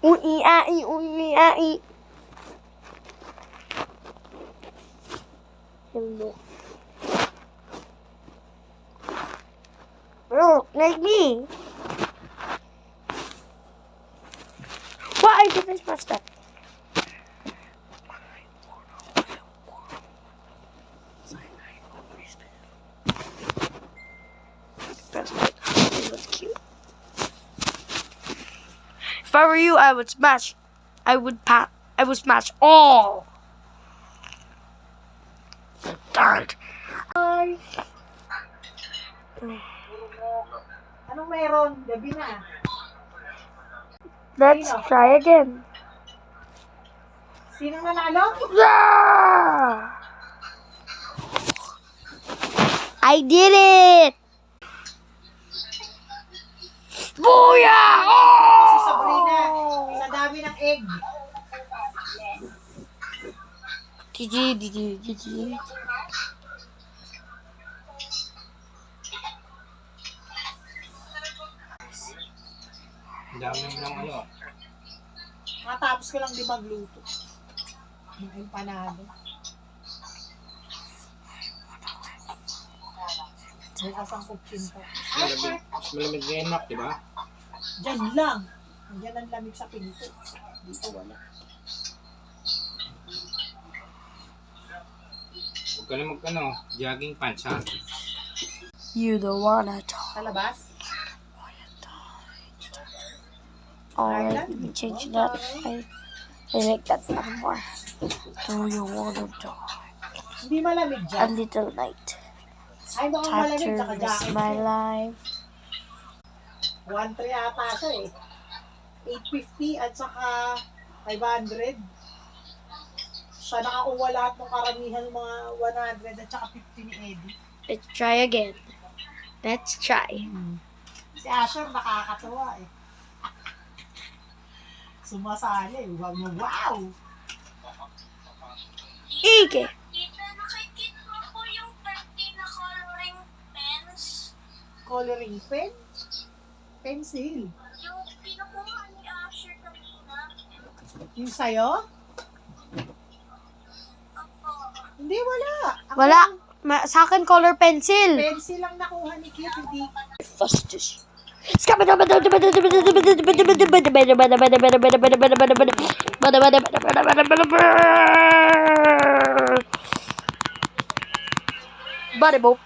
Ui-ai, ui-ai. Hello. Bro, like me. Why did I smash that? That's cute. If I were you, I would smash. I would smash all. Darn it. Anong meron? Gabi na. Let's try again. Sinong nanalo? Yeah! I did it! Booyah! Si Sabrina, sa dami ng egg. GG. Dami ng ano. Matapos ko lang di magluto. Mga empanado. Bukas ang kutsinta. Mas malamig ngayon, Mac, di ba? Diyan lang. Diyan ang lamig sa pinto. Dito wala. Huwag ka na jogging pants, ha? You don't wanna talk. Sa labas? Alright, let me change that. I like that one more. Do you wanna talk? Hindi malamig A dyan. little night. Ay, baka Time malamig. to Naka-jacket risk my siya. life. 1.3 ata siya eh. 850 at saka 500. Siya nakakuha lahat ng karamihan ng mga 100 at saka 50 ni Eddie. Let's try again. Let's try. Si Asher nakakatawa eh. Sumasali. Wow! Ike. Tita, nakikita mo po yung 30 na coloring pens? Coloring pen? Pencil. Yung pinukuha ni Asher kanina? Yung sa'yo? Opo. Hindi, wala. Wala. Sa akin, color pencil. Pencil lang nakuha ni Kit, hindi. Fastest. Body boop.